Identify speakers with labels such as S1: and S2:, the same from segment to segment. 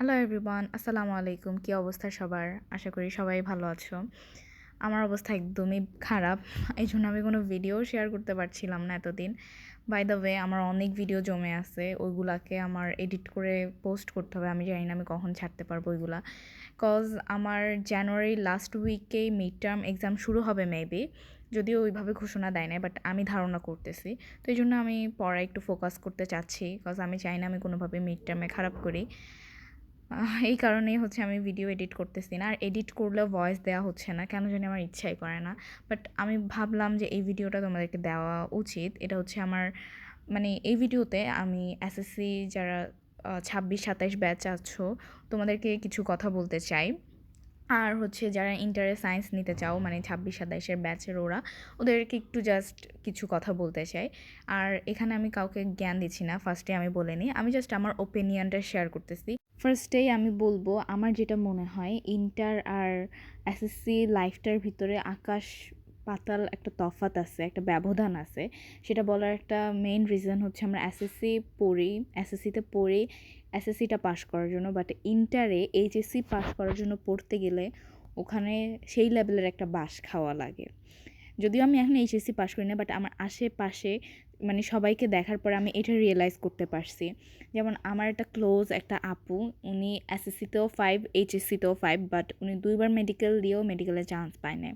S1: Hello everyone, আসসালামু আলাইকুম। কী অবস্থা সবার? আশা করি সবাই ভালো আছো। আমার অবস্থা একদমই খারাপ। এই জন্য আমি কোনো ভিডিও শেয়ার করতে পারছিলাম না এতদিন। বাই দ্য ওয়ে, আমার অনেক ভিডিও জমে আছে, ওইগুলাকে আমার এডিট করে পোস্ট করতে হবে। আমি জানি না আমি কখন ছাড়তে পারবো ওইগুলা। কজ আমার জানুয়ারি লাস্ট উইকেই মিড টার্ম এক্সাম শুরু হবে মেবি, যদিও ওইভাবে ঘোষণা দেয় নাই, বাট আমি ধারণা করতেছি। তো এই জন্য আমি পড়ায় একটু ফোকাস করতে চাচ্ছি, কজ আমি চাই না আমি কোনোভাবে মিড টার্মে খারাপ করি। এই কারণেই হচ্ছে আমি ভিডিও এডিট করতেছি না, আর এডিট করলেও ভয়েস দেওয়া হচ্ছে না, কেন জানি আমার ইচ্ছাই করে না। বাট আমি ভাবলাম যে এই ভিডিওটা তোমাদেরকে দেওয়া উচিত। এটা হচ্ছে আমার মানে এই ভিডিওতে আমি এসএসসি যারা 26-27 ব্যাচ আছো তোমাদেরকে কিছু কথা বলতে চাই। আর হচ্ছে যারা ইন্টারে সায়েন্স নিতে চাও, মানে 26-27-এর ব্যাচের ওদেরকে একটু জাস্ট কিছু কথা বলতে চাই। আর এখানে আমি কাউকে জ্ঞান দিচ্ছি না, ফার্স্টে আমি বলে নিই, আমি জাস্ট আমার ওপিনিয়নটা শেয়ার করতেছি। ফার্স্টেই আমি বলবো আমার যেটা মনে হয় ইন্টার আর এসএসসি লাইফটার ভিতরে আকাশ পাতাল একটা তফাৎ আছে, একটা ব্যবধান আছে। সেটা বলার একটা মেইন রিজন হচ্ছে আমরা এসএসসিতে পড়ি এসএসসিটা পাস করার জন্য, বাট ইন্টারে এইচএসসি পাস করার জন্য পড়তে গেলে ওখানে সেই লেভেলের একটা বাস খাওয়া লাগে। যদিও আমি এখন এইচএসসি পাস করি না, বাট আমার আশেপাশে মানে সবাইকে দেখার পরে আমি এটা রিয়েলাইজ করতে পারছি। যেমন আমার একটা ক্লোজ একটা আপু, উনি এসএসসিতেও 5, এইচএসসিতেও 5, বাট উনি 2বার মেডিকেল দিয়েও মেডিকেলে চান্স পায় না।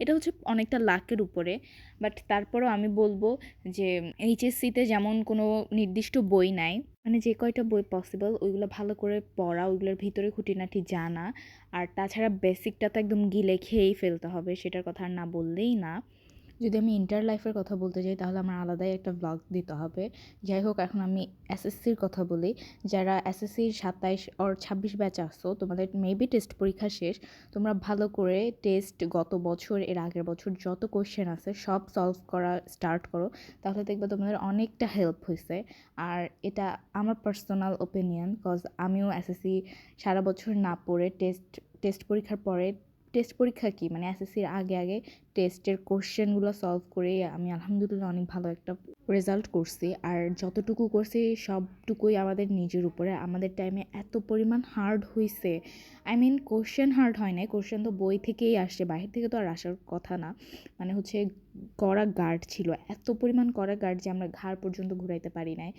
S1: এটা হচ্ছে অনেকটা লাকের উপরে। বাট তারপরেও আমি বলবো যে এইচএসসিতে যেমন কোনো নির্দিষ্ট বই নাই, মানে যে কয়টা বই পসিবল ওইগুলো ভালো করে পড়া, ওইগুলোর ভিতরে খুঁটিনাটি জানা। আর তাছাড়া বেসিকটা তো একদম গিলে খেয়েই ফেলতে হবে, সেটার কথা আর না বললেই না। যদি আমি ইন্টার লাইফের কথা বলতে যাই তাহলে আমার আলাদাই একটা ব্লগ দিতে হবে। যাই হোক, এখন আমি এসএসসির কথা বলি। যারা এসএসসির 27 or 26 ব্যাচ আসছো, তোমাদের মেবি টেস্ট পরীক্ষা শেষ। তোমরা ভালো করে টেস্ট গত বছর এর আগের বছর যত কোয়েশ্চেন আছে সব সলভ করা স্টার্ট করো, তাহলে দেখবে তোমাদের অনেকটা হেল্প হয়েছে। আর এটা আমার পার্সোনাল ওপিনিয়ন, কজ আমিও এসএসসি সারা বছর না পড়ে টেস্ট পরীক্ষার পরে, টেস্ট পরীক্ষা কি মানে এসএসসির আগে আগে টেস্টের কোশ্চেনগুলো সলভ করে আমি আলহামদুলিল্লাহ অনেক ভালো একটা রেজাল্ট করছি। আর যতটুকু করছি সবটুকুই আমাদের নিজের উপরে। আমাদের টাইমে এত পরিমাণ হার্ড হয়েছে, আই মিন কোশ্চেন হার্ড হয় না, কোশ্চেন তো বই থেকেই আসছে, বাইরে থেকে তো আর আসার কথা না। মানে হচ্ছে কড়া গার্ড ছিল, এত পরিমাণ কড়া গার্ড যে আমরা ঘাড় পর্যন্ত ঘুরাইতে পারি নাই।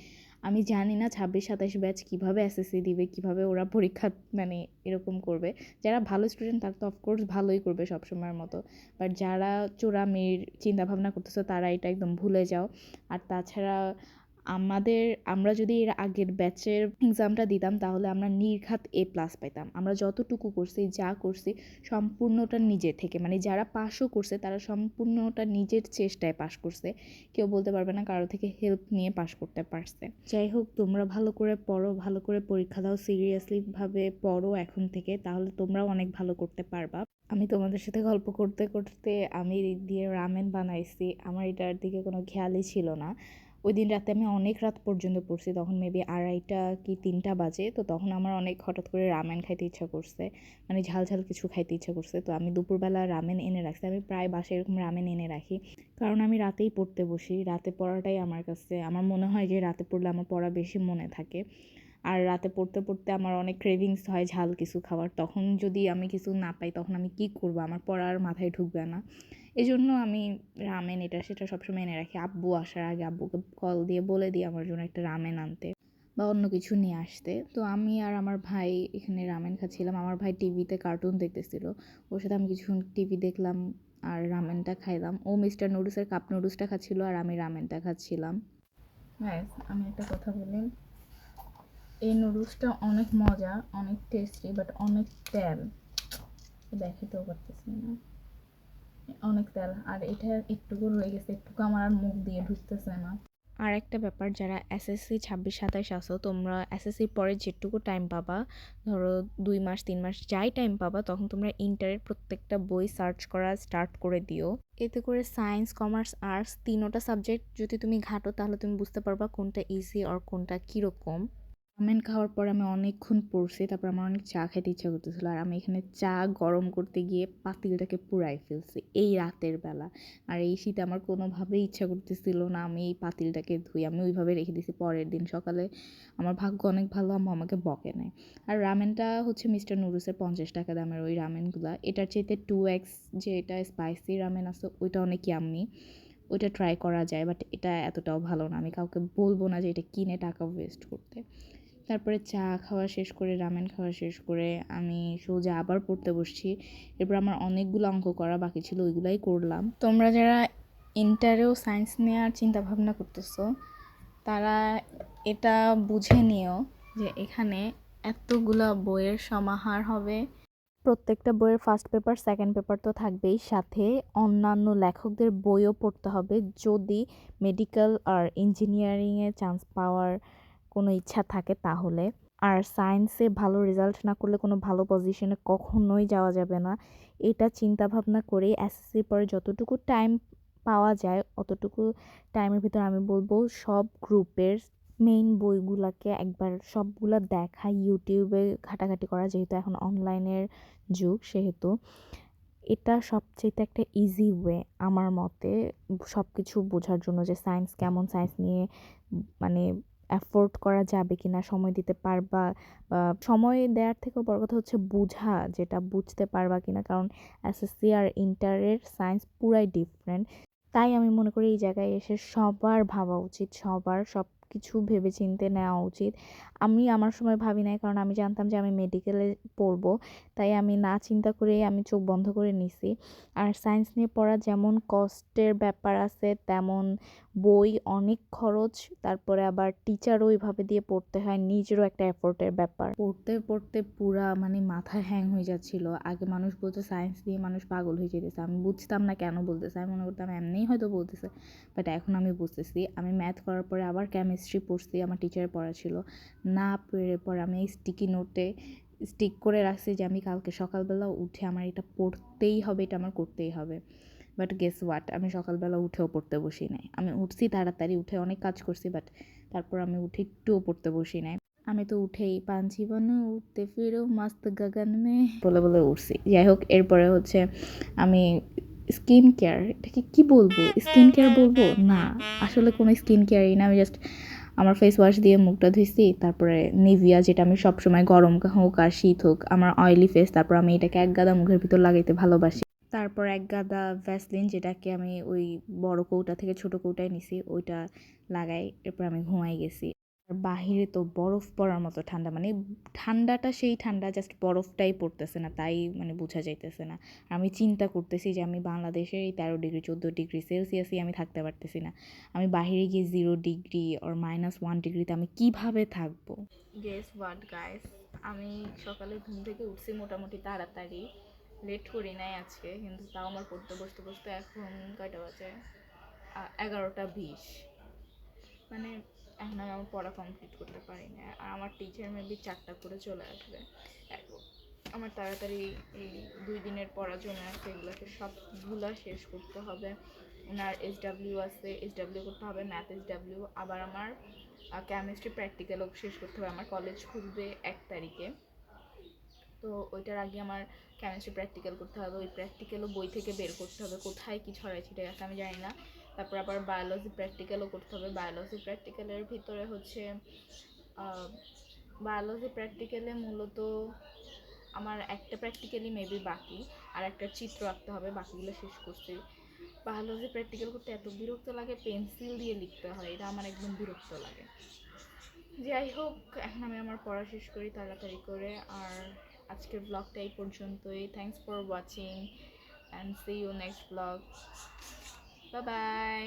S1: আমি জানি না 26-27 ব্যাচ কীভাবে এসএসসি দিবে, কীভাবে ওরা পরীক্ষা মানে এরকম করবে। যারা ভালো স্টুডেন্ট তারা তো অফকোর্স ভালোই করবে সবসময়ের মতো, বাট যারা চোরামির চিন্তাভাবনা করতেছো তারা এটা একদম ভুলে যাও। আর তাছাড়া আমরা যদি এর আগের ব্যাচের এক্সামটা দিতাম তাহলে আমরা নির্ঘাত A+ পাইতাম। আমরা যতটুকু করছি যা করছি সম্পূর্ণটা নিজে থেকে, মানে যারা পাসও করছে তারা সম্পূর্ণটা নিজের চেষ্টায় পাস করছে। কেউ বলতে পারবে না কারো থেকে হেল্প নিয়ে পাস করতে পারছে। যাই হোক, তোমরা ভালো করে পড়ো, ভালো করে পরীক্ষা দাও, সিরিয়াসলিভাবে পড়ো এখন থেকে, তাহলে তোমরাও অনেক ভালো করতে পারবা। আমি তোমাদের সাথে গল্প করতে করতে আমি এদিক দিয়ে রামেন বানাইছি, আমার এটার দিকে কোনো খেয়ালই ছিল না। ওই দিন রাতে আমি অনেক রাত পর্যন্ত পড়ছি, তখন মেবি 2:30 কি 3টা বাজে। তো তখন আমার অনেক হঠাৎ করে রামেন খাইতে ইচ্ছা করছে, মানে ঝাল ঝাল কিছু খাইতে ইচ্ছা করছে। তো আমি দুপুরবেলা রামেন এনে রাখছি, আমি প্রায় বাসায় এরকম রামেন এনে রাখি, কারণ আমি রাতেই পড়তে বসি। রাতে পড়াটাই আমার কাছে, আমার মনে হয় যে রাতে পড়লে আমার পড়া বেশি মনে থাকে। আর রাতে পড়তে পড়তে আমার অনেক ক্রেভিংস হয় ঝাল কিছু খাওয়ার, তখন যদি আমি কিছু না পাই তখন আমি কী করবো, আমার পড়ার মাথায় ঢুকবে না। এই জন্য আমি রামেন এটা সেটা সবসময় এনে রাখি। আব্বু আসার আগে আব্বুকে কল দিয়ে বলে দিই আমার জন্য একটা রামেন আনতে বা অন্য কিছু নিয়ে আসতে। তো আমি আর আমার ভাই এখানে রামেন খাচ্ছিলাম, আমার ভাই টিভিতে কার্টুন দেখতেছিল, ওর সাথে আমি কিছুক্ষণ টিভি দেখলাম আর রামেনটা খাইলাম। ও মিস্টার নুডলসের কাপ নুডলসটা খাচ্ছিল আর আমি রামেনটা খাচ্ছিলাম। হ্যাঁ, আমি একটা কথা বলি, এই নুডলসটা অনেক মজা, অনেক টেস্টি, বাট অনেক তেল, দেখাতেও পারতেছি না, অনেক তেল। আর এটা একটুকু রয়ে গেছে, একটুকু আমার আর মুখ দিয়ে ঢুকতেছে না। আর একটা ব্যাপার, যারা এসএসসি 26-27 আসো, তোমরা এসএসসির পরে যেটুকু টাইম পাবা, ধরো 2 মাস 3 মাস যাই টাইম পাবা, তখন তোমরা ইন্টারের প্রত্যেকটা বই সার্চ করা স্টার্ট করে দিও। এতে করে সায়েন্স, কমার্স, আর্টস তিনোটা সাবজেক্ট যদি তুমি ঘাঁটো তাহলে তুমি বুঝতে পারবা কোনটা ইজি আর কোনটা কীরকম। রামেন খাওয়ার পর আমি অনেকক্ষণ পড়ছি, তারপর আমার অনেক চা খেতে ইচ্ছা করতেছিল, আর আমি এখানে চা গরম করতে গিয়ে পাতিলটাকে পুড়াই ফেলছি এই রাতের বেলা। আর এই শীতে আমার কোনোভাবেই ইচ্ছা করতেছিল না আমি এই পাতিলটাকে ধুই, আমি ওইভাবে রেখে দিয়েছি। পরের দিন সকালে আমার ভাগ্য অনেক ভালো, আম্মু আমাকে বকে নাই। আর রামেনটা হচ্ছে মিস্টার নুডলসের 50 টাকা দামের ওই রামেনগুলা, এটার চাইতে 2x যে এটা স্পাইসি রামেন আছে ওইটা অনেক ইয়াম্মি, ওইটা ট্রাই করা যায়, বাট এটা এতটাও ভালো না। আমি কাউকে বলবো না যে এটা কিনে টাকা ওয়েস্ট করতে। তারপরে চা খাওয়া শেষ করে, রামেন খাওয়া শেষ করে আমি সোজা আবার পড়তে বসছি। এরপর আমার অনেকগুলো অঙ্ক করা বাকি ছিল, ওইগুলাই করলাম। তোমরা যারা ইন্টারেও সায়েন্স নেওয়ার চিন্তা ভাবনা করতেছো তারা এটা বুঝে নিও যে এখানে এতগুলা বইয়ের সমাহার হবে। প্রত্যেকটা বইয়ের ফার্স্ট পেপার সেকেন্ড পেপার তো থাকবেই, সাথে অন্যান্য লেখকদের বইও পড়তে হবে যদি মেডিকেল আর ইঞ্জিনিয়ারিংয়ে চান্স পাওয়ার কোনো ইচ্ছা থাকে তাহলে। আর সায়েন্সে ভালো রেজাল্ট না করলে কোনো ভালো পজিশনে কখনোই যাওয়া যাবে না। এটা চিন্তা ভাবনা করে এসএসসির পরে যতটুকু টাইম পাওয়া যায় অতটুকু টাইমের ভিতর আমি বলবো সব গ্রুপের মেইন বইগুলাকে একবার সবগুলা দেখা, ইউটিউবে ঘাটাঘাটি করা, যেহেতু এখন অনলাইনের যুগ সেহেতু এটা সবচেয়ে একটা ইজি ওয়ে আমার মতে সব কিছু বোঝার জন্য, যে সায়েন্স কেমন, সায়েন্স নিয়ে মানে অ্যাফোর্ড করা যাবে কিনা, সময় দিতে পারবা, বা সময় দেওয়ার থেকেও বড় কথা হচ্ছে বোঝা, যেটা বুঝতে পারবা কিনা, কারণ এসএসসি আর ইন্টারের সায়েন্স পুরাই ডিফারেন্ট। তাই আমি মনে করি এই জায়গায় এসে সবার ভাবা উচিত, সবার সব কিছু ভেবে চিন্তে নেওয়া উচিত। আমি আমার সময় ভাবি নাই, কারণ আমি জানতাম যে আমি মেডিকেলে পড়বো, তাই আমি না চিন্তা করেই আমি চোখ বন্ধ করে নিছি। আর সায়েন্স নিয়ে পড়া যেমন কষ্টের ব্যাপার আছে, তেমন বই অনেক খরচ, তারপরে আবার টিচারও ওইভাবে দিয়ে পড়তে হয়, নিজেরও একটা এফোর্টের ব্যাপার। পড়তে পড়তে পুরা মাথা হ্যাং হয়ে যাচ্ছিল। আগে মানুষ বলতো সায়েন্স দিয়ে মানুষ পাগল হয়ে যেতেছে, আমি বুঝতাম না কেন বলতেছে, আমি মনে করতাম এমনিই হয়তো বলতেছে, বাট এখন আমি বুঝতেছি। আমি ম্যাথ করার পরে আবার কেমিস্ট্রি পড়ছি, আমার টিচারের পড়া ছিল না পেরে, পরে আমি এই স্টিকি নোটে স্টিক করে রাখছি যে আমি কালকে সকালবেলা উঠে আমার এটা পড়তেই হবে, এটা আমার করতেই হবে। বাট গেস হোয়াট, আমি সকালবেলা উঠেও পড়তে বসি নাই। আমি উঠছি তাড়াতাড়ি, উঠে অনেক কাজ করছি, বাট তারপর আমি উঠে একটুও পড়তে বসি নাই। আমি তো উঠেই পাঞ্চি বানু উঠতে ফিরো মাস্ত গাগান মে বলে বলে উঠছি। যাই হোক, এরপরে হচ্ছে আমি স্কিন কেয়ার, এটাকে কি বলবো, স্কিন কেয়ার বলবো না, আসলে কোনো স্কিন কেয়ারই না, আমি জাস্ট আমার ফেস ওয়াশ দিয়ে মুখটা ধুইছি, তারপরে নিভিয়া, যেটা আমি সবসময় গরম হোক আর শীত হোক আমার অয়েলি ফেস, তারপর আমি এটাকে এক গাদা মুখের ভিতর লাগাইতে ভালোবাসি। তারপর এক গাদা ভ্যাসলিন, যেটাকে আমি ওই বড় কৌটা থেকে ছোট কৌটায় নিছি, ওইটা লাগাই, এরপর আমি ঘুমাই গেছি। আর বাহিরে তো বরফ পড়ার মতো ঠান্ডা, ঠান্ডাটা সেই ঠান্ডা, জাস্ট বরফটাই পড়তেছে না, তাই বোঝা যাইতেছে না। আর আমি চিন্তা করতেছি যে আমি বাংলাদেশের এই 13 ডিগ্রি 14 ডিগ্রি সেলসিয়াসই আমি থাকতে পারতেছি না, আমি বাহিরে গিয়ে 0 ডিগ্রি ওর -1 ডিগ্রিতে আমি কিভাবে থাকবো। গেস হোয়াট গাইস, আমি সকালে ঘুম থেকে উঠছি মোটামুটি তাড়াতাড়ি, লেট করি নাই আজকে, কিন্তু তাও আমার পড়তে বসতে বসতে এখন কয়টা বাজে, 11টা 20, এখন আমি আমার পড়া কমপ্লিট করতে পারি না। আর আমার টিচার মেবি 4টা করে চলে আসবে। আমার তাড়াতাড়ি এই 2 দিনের পড়া জমে আছে, এগুলোকে সবগুলা শেষ করতে হবে। ওনার SW আছে, SW করতে হবে, ম্যাথ SW, আবার আমার কেমিস্ট্রি প্র্যাকটিক্যালও শেষ করতে হবে। আমার কলেজ খুলবে 1 তারিখে, তো ওইটার আগে আমার কেমিস্ট্রি প্র্যাকটিক্যাল করতে হবে, ওই প্র্যাকটিক্যালও বই থেকে বের করতে হবে, কোথায় কী ছড়াই ছিটে গেছে আমি জানি না। তারপর আবার বায়োলজি প্র্যাকটিক্যালও করতে হবে। বায়োলজি প্র্যাকটিক্যালের ভিতরে হচ্ছে বায়োলজি প্র্যাকটিক্যালে মূলত আমার একটা প্র্যাকটিক্যালই মেবি বাকি, আর একটা চিত্র আঁকতে হবে, বাকিগুলো শেষ করছি। বায়োলজি প্র্যাকটিক্যাল করতে এত বিরক্ত লাগে, পেন্সিল দিয়ে লিখতে হয়, এটা আমার একদম বিরক্ত লাগে। যাই হোক, এখন আমি আমার পড়া শেষ করি তাড়াতাড়ি করে। আর আজকের ব্লগটা এই পর্যন্তই। Thanks for watching and see you next blog. Bye by.